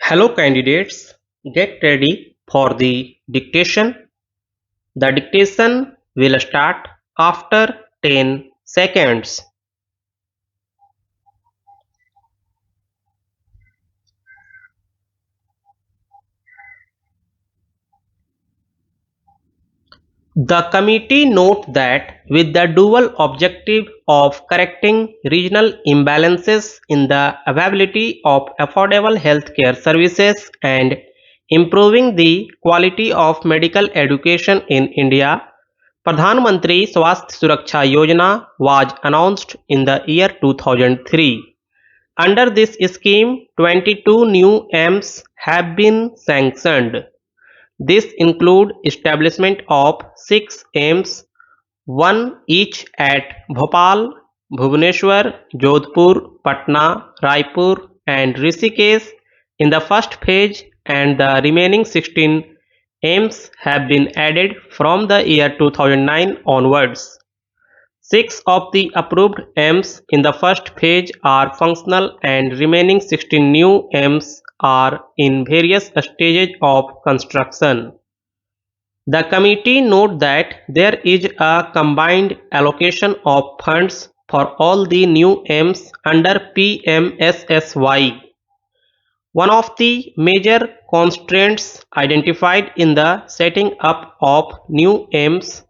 Hello candidates, get ready for the dictation. The dictation will start after 10 seconds. The committee notes that with the dual objective of correcting regional imbalances in the availability of affordable healthcare services and improving the quality of medical education in India, Pradhan Mantri Swasthya Suraksha Yojana was announced in the year 2003. Under this scheme, 22 new AIIMS have been sanctioned. This include establishment of 6 AIIMS, one each at Bhopal, Bhubaneswar, Jodhpur, Patna, Raipur and Rishikesh in the first phase, and the remaining 16 AIIMS have been added from the year 2009 onwards. 6 of the approved AIIMS in the first phase are functional and remaining 16 new AIIMS are in various stages of construction. The committee notes that there is a combined allocation of funds for all the new AIIMS under PMSSY. One of the major constraints identified in the setting up of new AIIMS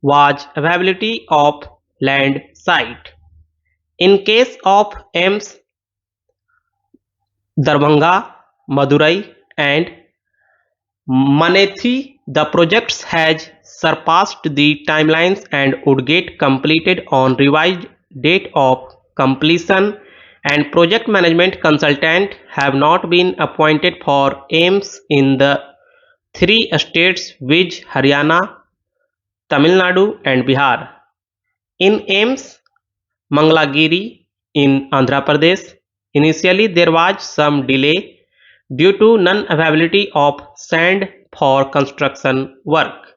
was availability of land site. In case of AIIMS Darbhanga, Madurai and Manethi, the projects has surpassed the timelines and would get completed on revised date of completion, and project management consultant have not been appointed for AIIMS in the three states which Haryana, Tamil Nadu and Bihar. In AIIMS Mangalagiri in Andhra Pradesh, initially there was some delay due to non-availability of sand for construction work.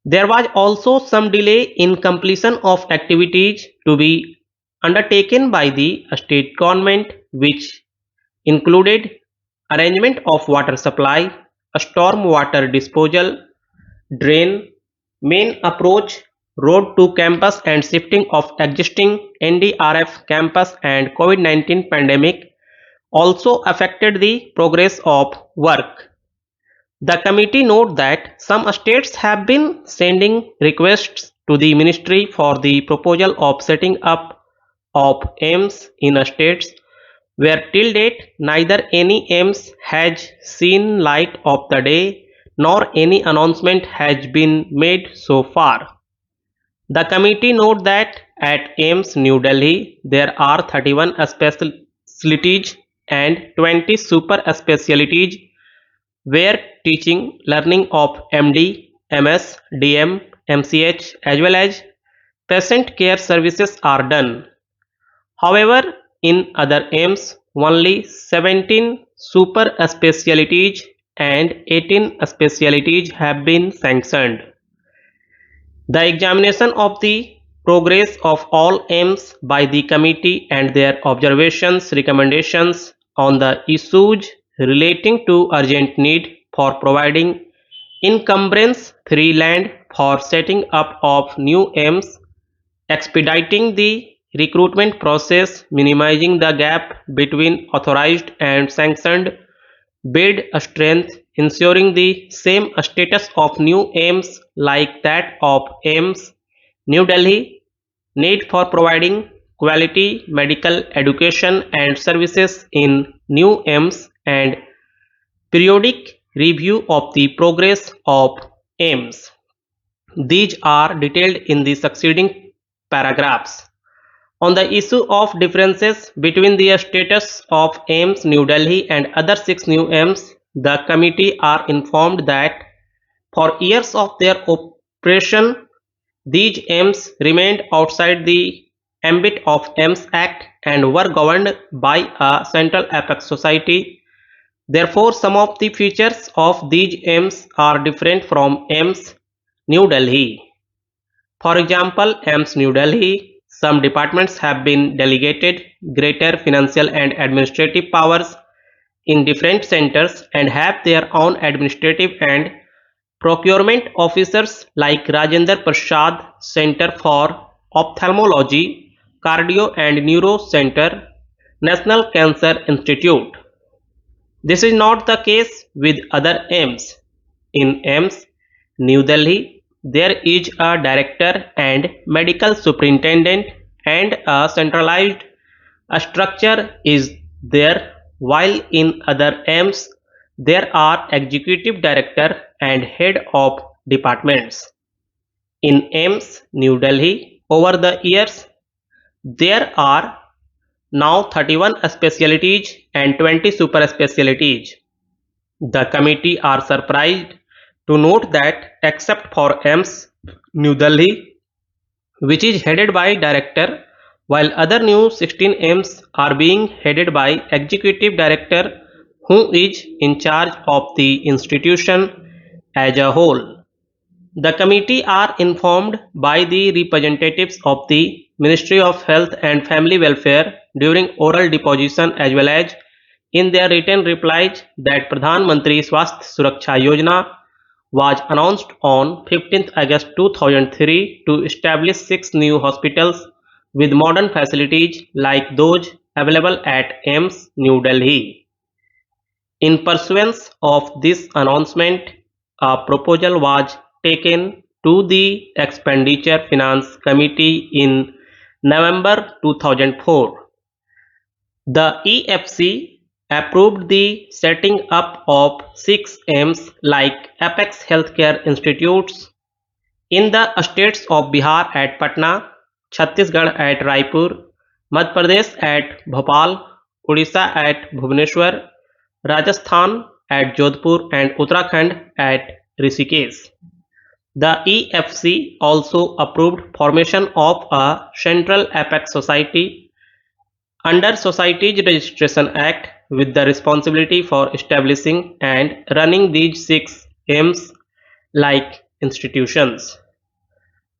There was also some delay in completion of activities to be undertaken by the state government, which included arrangement of water supply, storm water disposal, drain, main approach, road to campus and shifting of existing NDRF campus, and COVID-19 pandemic also affected the progress of work. The committee noted that some states have been sending requests to the ministry for the proposal of setting up of AIIMS in states where till date neither any AIIMS has seen light of the day nor any announcement has been made so far. The committee noted that at AIIMS New Delhi there are 31 specialties and 20 super specialties where teaching, learning of MD, MS, DM, MCH as well as patient care services are done. However, in other AIIMS, only 17 super specialties and 18 specialties have been sanctioned. The examination of the progress of all AIIMS by the committee and their observations, recommendations on the issues relating to urgent need for providing encumbrance-free land for setting up of new AIIMS, expediting the recruitment process, minimizing the gap between authorized and sanctioned bid strength, ensuring the same status of new AIIMS like that of AIIMS New Delhi, need for providing quality medical education and services in new AIIMS, and periodic review of the progress of AIIMS. These are detailed in the succeeding paragraphs. On the issue of differences between the status of AIIMS New Delhi and other 6 new AIIMS, the committee are informed that for years of their operation, these AIIMS remained outside the ambit of AIIMS Act and were governed by a central apex society. Therefore, some of the features of these AIIMS are different from AIIMS New Delhi. For example, AIIMS New Delhi, some departments have been delegated greater financial and administrative powers in different centers and have their own administrative and procurement officers like Rajendra Prasad Center for Ophthalmology, Cardio and Neuro Center, National Cancer Institute. This is not the case with other AIIMS. In AIIMS, New Delhi, there is a director and medical superintendent and a centralized structure is there, while in other AIIMS, there are executive director and head of departments. In AIIMS, New Delhi, over the years, there are now 31 specialties and 20 super specialties. The committee are surprised to note that except for AIIMS, New Delhi, which is headed by director, while other new 16 AIIMS are being headed by executive director who is in charge of the institution as a whole. The committee are informed by the representatives of the Ministry of Health and Family Welfare during oral deposition as well as in their written replies that Pradhan Mantri Swasth Suraksha Yojana was announced on 15th August 2003 to establish 6 new hospitals with modern facilities like those available at AIIMS New Delhi. In pursuance of this announcement, a proposal was taken to the Expenditure Finance Committee in November 2004. The EFC approved the setting up of 6 AIIMS like Apex Healthcare Institutes in the states of Bihar at Patna, Chhattisgarh at Raipur, Madhya Pradesh at Bhopal, Odisha at Bhubaneswar, Rajasthan at Jodhpur and Uttarakhand at Rishikesh. The EFC also approved formation of a Central Apex Society under Societies Registration Act with the responsibility for establishing and running these 6 AIIMS like institutions.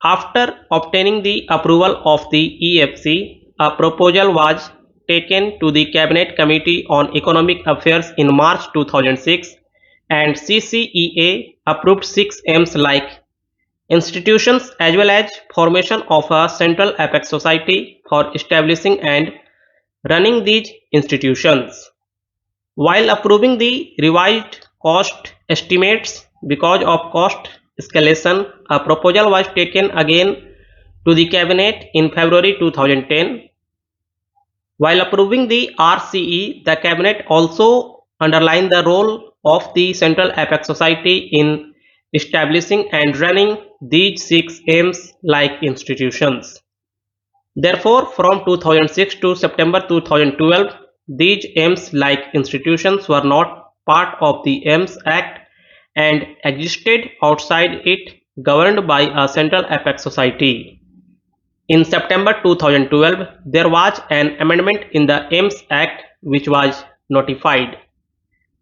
After obtaining the approval of the EFC, a proposal was taken to the Cabinet Committee on Economic Affairs in March 2006 and CCEA approved 6 AIIMS like institutions as well as formation of a Central Apex Society for establishing and running these institutions. While approving the revised cost estimates because of cost escalation, a proposal was taken again to the Cabinet in February 2010. While approving the RCE, the Cabinet also underlined the role of the Central Apex Society in establishing and running these 6 AIIMS like institutions. Therefore, from 2006 to September 2012, these AIIMS like institutions were not part of the AIIMS Act and existed outside it, governed by a Central Apex Society. In September 2012, there was an amendment in the AIIMS Act which was notified.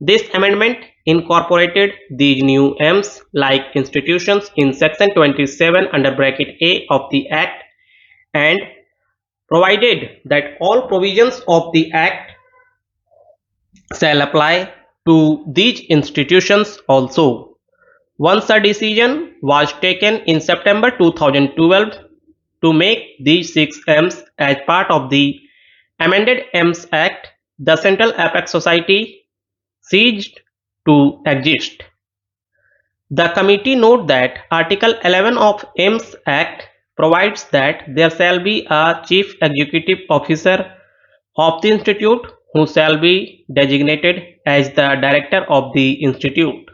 This amendment incorporated these new AIIMS like institutions in section 27 under bracket A of the Act and provided that all provisions of the Act shall apply to these institutions also. Once a decision was taken in September 2012 to make these 6 AIIMS as part of the amended AIIMS Act, the Central Apex Society ceased to exist. The committee note that Article 11 of AIIMS Act provides that there shall be a Chief Executive Officer of the Institute who shall be designated as the Director of the Institute.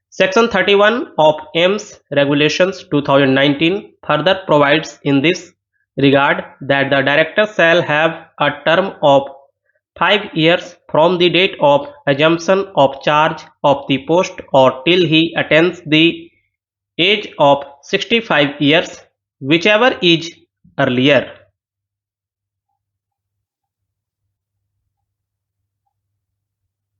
Section 31 of AIIMS Regulations 2019 further provides in this regard that the Director shall have a term of 5 years from the date of assumption of charge of the post or till he attains the age of 65 years, whichever is earlier.